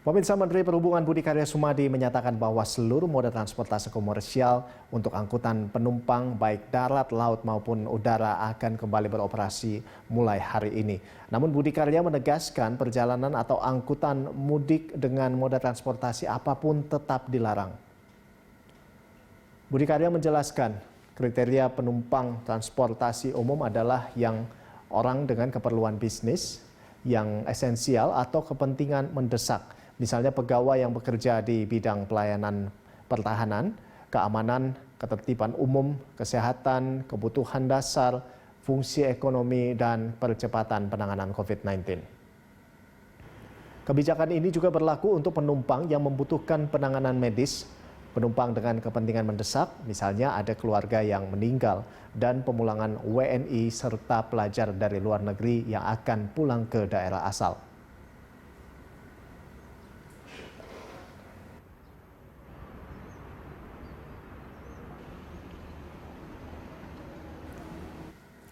Pemirsa, Menteri Perhubungan Budi Karya Sumadi menyatakan bahwa seluruh moda transportasi komersial untuk angkutan penumpang baik darat, laut maupun udara akan kembali beroperasi mulai hari ini. Namun Budi Karya menegaskan perjalanan atau angkutan mudik dengan moda transportasi apapun tetap dilarang. Budi Karya menjelaskan kriteria penumpang transportasi umum adalah yang orang dengan keperluan bisnis, yang esensial atau kepentingan mendesak. Misalnya pegawai yang bekerja di bidang pelayanan pertahanan, keamanan, ketertiban umum, kesehatan, kebutuhan dasar, fungsi ekonomi, dan percepatan penanganan COVID-19. Kebijakan ini juga berlaku untuk penumpang yang membutuhkan penanganan medis, penumpang dengan kepentingan mendesak, misalnya ada keluarga yang meninggal, dan pemulangan WNI serta pelajar dari luar negeri yang akan pulang ke daerah asal.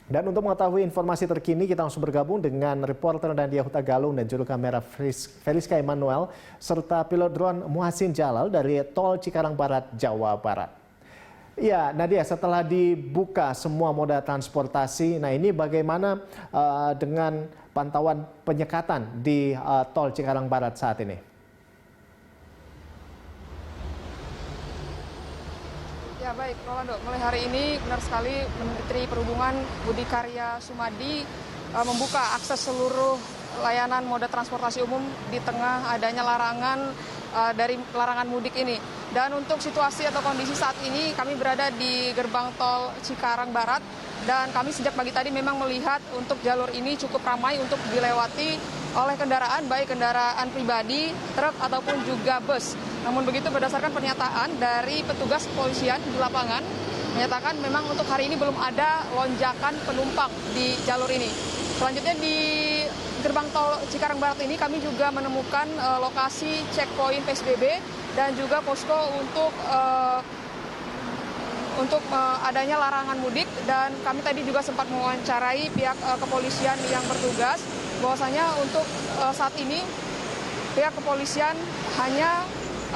Dan untuk mengetahui informasi terkini, kita langsung bergabung dengan reporter Nadia Hutagalung dan juru kamera Feliska Emmanuel, serta pilot drone Muhsin Jalal dari Tol Cikarang Barat, Jawa Barat. Ya, Nadia, setelah dibuka semua moda transportasi, nah ini bagaimana dengan pantauan penyekatan di Tol Cikarang Barat saat ini? Ya baik, Rolando. Mulai hari ini benar sekali Menteri Perhubungan Budi Karya Sumadi membuka akses seluruh layanan moda transportasi umum di tengah adanya larangan dari larangan mudik ini. Dan untuk situasi atau kondisi saat ini kami berada di gerbang tol Cikarang Barat dan kami sejak pagi tadi memang melihat untuk jalur ini cukup ramai untuk dilewati oleh kendaraan, baik kendaraan pribadi, truk ataupun juga bus. Namun begitu berdasarkan pernyataan dari petugas kepolisian di lapangan, menyatakan memang untuk hari ini belum ada lonjakan penumpang di jalur ini. Selanjutnya di gerbang tol Cikarang Barat ini kami juga menemukan lokasi checkpoint PSBB dan juga posko untuk adanya larangan mudik, dan kami tadi juga sempat mewawancarai pihak kepolisian yang bertugas bahwasanya untuk saat ini pihak kepolisian hanya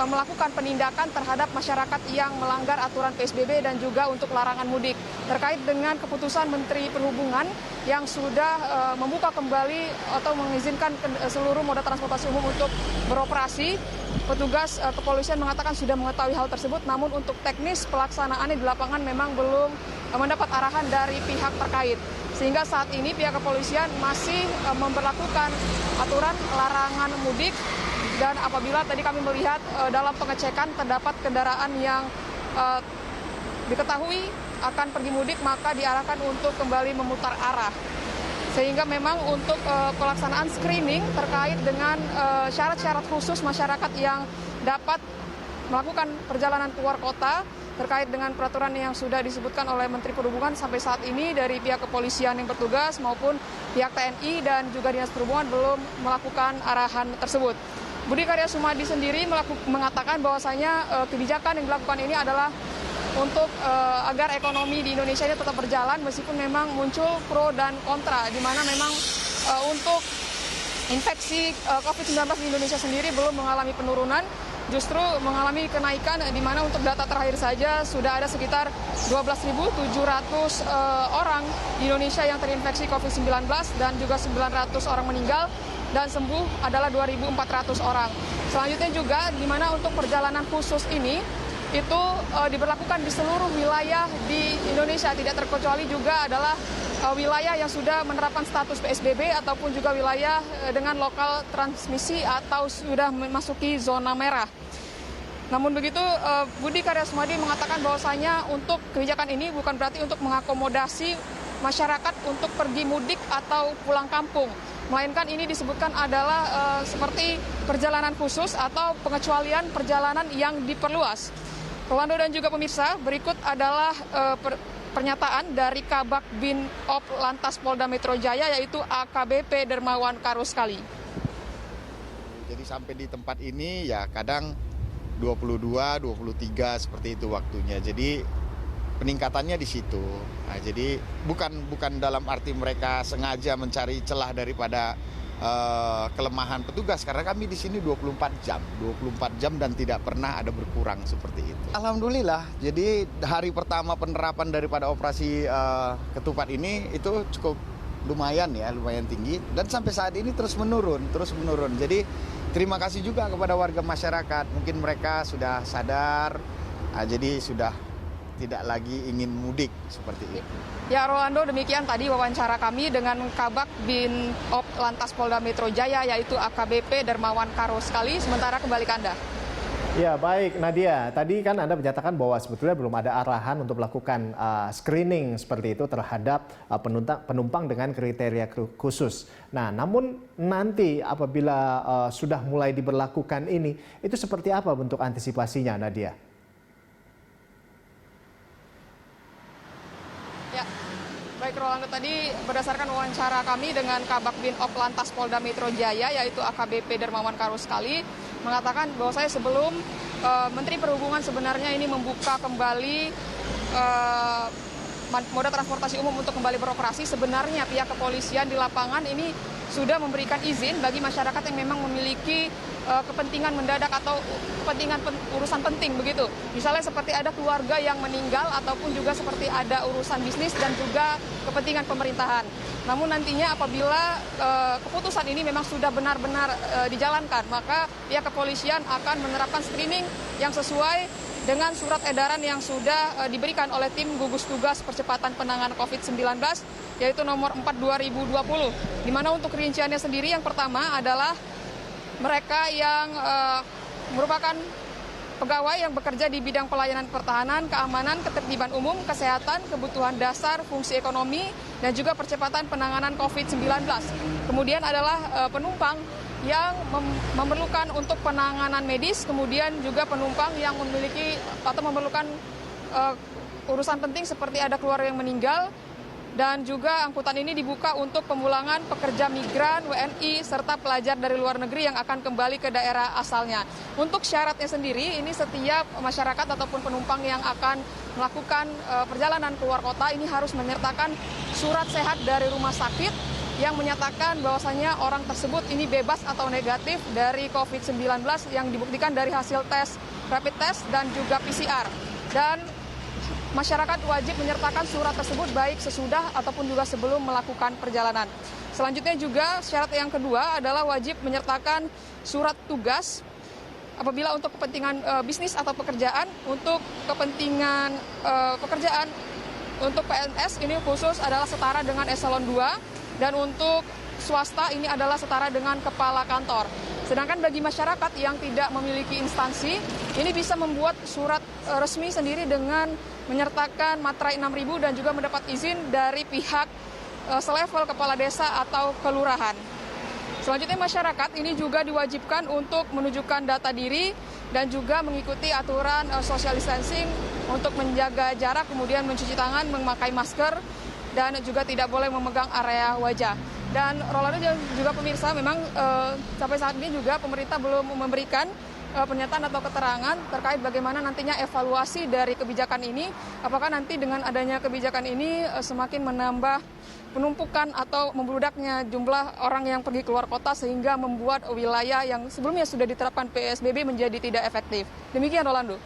melakukan penindakan terhadap masyarakat yang melanggar aturan PSBB dan juga untuk larangan mudik. Terkait dengan keputusan Menteri Perhubungan yang sudah membuka kembali atau mengizinkan seluruh moda transportasi umum untuk beroperasi, petugas kepolisian mengatakan sudah mengetahui hal tersebut, namun untuk teknis pelaksanaannya di lapangan memang belum mendapat arahan dari pihak terkait. Sehingga saat ini pihak kepolisian masih memberlakukan aturan larangan mudik. Dan apabila tadi kami melihat dalam pengecekan terdapat kendaraan yang diketahui akan pergi mudik, maka diarahkan untuk kembali memutar arah. Sehingga memang untuk pelaksanaan screening terkait dengan syarat-syarat khusus masyarakat yang dapat melakukan perjalanan keluar kota terkait dengan peraturan yang sudah disebutkan oleh Menteri Perhubungan sampai saat ini dari pihak kepolisian yang bertugas maupun pihak TNI dan juga Dinas Perhubungan belum melakukan arahan tersebut. Budi Karya Sumadi sendiri mengatakan bahwasanya kebijakan yang dilakukan ini adalah untuk agar ekonomi di Indonesia ini tetap berjalan meskipun memang muncul pro dan kontra, di mana memang untuk infeksi COVID-19 di Indonesia sendiri belum mengalami penurunan, justru mengalami kenaikan, di mana untuk data terakhir saja sudah ada sekitar 12.700 orang di Indonesia yang terinfeksi COVID-19 dan juga 900 orang meninggal, dan sembuh adalah 2.400 orang. Selanjutnya juga di mana untuk perjalanan khusus ini itu diberlakukan di seluruh wilayah di Indonesia, tidak terkecuali juga adalah wilayah yang sudah menerapkan status PSBB ataupun juga wilayah dengan lokal transmisi atau sudah memasuki zona merah. Namun begitu, Budi Karya Sumadi mengatakan bahwasanya untuk kebijakan ini bukan berarti untuk mengakomodasi masyarakat untuk pergi mudik atau pulang kampung, melainkan ini disebutkan adalah seperti perjalanan khusus atau pengecualian perjalanan yang diperluas. Rolando dan juga pemirsa, berikut adalah pernyataan dari Kabak Bin Op Lantas Polda Metro Jaya, yaitu AKBP Dermawan Karuskali. Jadi sampai di tempat ini ya kadang 22, 23 seperti itu waktunya. Jadi peningkatannya di situ. Nah, jadi bukan dalam arti mereka sengaja mencari celah daripada kelemahan petugas karena kami di sini 24 jam dan tidak pernah ada berkurang seperti itu. Alhamdulillah, jadi hari pertama penerapan daripada operasi ketupat ini itu cukup lumayan tinggi dan sampai saat ini terus menurun. Jadi terima kasih juga kepada warga masyarakat, mungkin mereka sudah sadar, jadi sudah tidak lagi ingin mudik seperti itu. Ya Rolando, demikian tadi wawancara kami dengan Kabak Bin Op Lantas Polda Metro Jaya yaitu AKBP Dermawan Karoskali. Sementara kembali ke Anda. Ya baik Nadia, tadi kan Anda menyatakan bahwa sebetulnya belum ada arahan untuk melakukan screening seperti itu terhadap penumpang dengan kriteria khusus. Nah namun nanti apabila sudah mulai diberlakukan ini, itu seperti apa bentuk antisipasinya Nadia? Ya, baik Rolando, tadi berdasarkan wawancara kami dengan Kabak Bin Op Lantas Polda Metro Jaya yaitu AKBP Dermawan Karoskali mengatakan bahwa saya sebelum Menteri Perhubungan sebenarnya ini membuka kembali moda transportasi umum untuk kembali beroperasi, sebenarnya pihak kepolisian di lapangan ini sudah memberikan izin bagi masyarakat yang memang memiliki kepentingan mendadak atau kepentingan urusan penting begitu. Misalnya seperti ada keluarga yang meninggal ataupun juga seperti ada urusan bisnis dan juga kepentingan pemerintahan. Namun nantinya apabila keputusan ini memang sudah benar-benar dijalankan, maka pihak kepolisian akan menerapkan screening yang sesuai dengan surat edaran yang sudah diberikan oleh tim gugus tugas percepatan penanganan COVID-19 yaitu nomor 4/2020. Di mana untuk rinciannya sendiri yang pertama adalah mereka yang merupakan pegawai yang bekerja di bidang pelayanan pertahanan, keamanan, ketertiban umum, kesehatan, kebutuhan dasar, fungsi ekonomi, dan juga percepatan penanganan COVID-19. Kemudian adalah penumpang yang memerlukan untuk penanganan medis, kemudian juga penumpang yang memiliki atau memerlukan urusan penting seperti ada keluarga yang meninggal, dan juga angkutan ini dibuka untuk pemulangan pekerja migran, WNI, serta pelajar dari luar negeri yang akan kembali ke daerah asalnya. Untuk syaratnya sendiri, ini setiap masyarakat ataupun penumpang yang akan melakukan perjalanan keluar kota ini harus menyertakan surat sehat dari rumah sakit yang menyatakan bahwasanya orang tersebut ini bebas atau negatif dari COVID-19 yang dibuktikan dari hasil tes rapid test dan juga PCR. Dan masyarakat wajib menyertakan surat tersebut baik sesudah ataupun juga sebelum melakukan perjalanan. Selanjutnya juga syarat yang kedua adalah wajib menyertakan surat tugas apabila untuk kepentingan bisnis atau pekerjaan. Untuk kepentingan pekerjaan untuk PNS ini khusus adalah setara dengan eselon 2 dan untuk swasta ini adalah setara dengan kepala kantor. Sedangkan bagi masyarakat yang tidak memiliki instansi, ini bisa membuat surat resmi sendiri dengan menyertakan materai 6.000 dan juga mendapat izin dari pihak selevel kepala desa atau kelurahan. Selanjutnya masyarakat ini juga diwajibkan untuk menunjukkan data diri dan juga mengikuti aturan social distancing untuk menjaga jarak, kemudian mencuci tangan, memakai masker, dan juga tidak boleh memegang area wajah. Dan Rolando juga pemirsa, memang sampai saat ini juga pemerintah belum memberikan pernyataan atau keterangan terkait bagaimana nantinya evaluasi dari kebijakan ini. Apakah nanti dengan adanya kebijakan ini semakin menambah penumpukan atau membludaknya jumlah orang yang pergi keluar kota sehingga membuat wilayah yang sebelumnya sudah diterapkan PSBB menjadi tidak efektif. Demikian Rolando.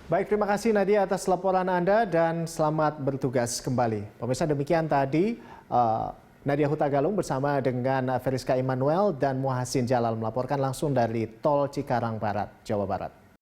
Baik, terima kasih Nadia atas laporan Anda dan selamat bertugas kembali. Pemirsa, demikian tadi Nadia Hutagalung bersama dengan Feriska Immanuel dan Muhassin Jalal melaporkan langsung dari Tol Cikarang Barat, Jawa Barat.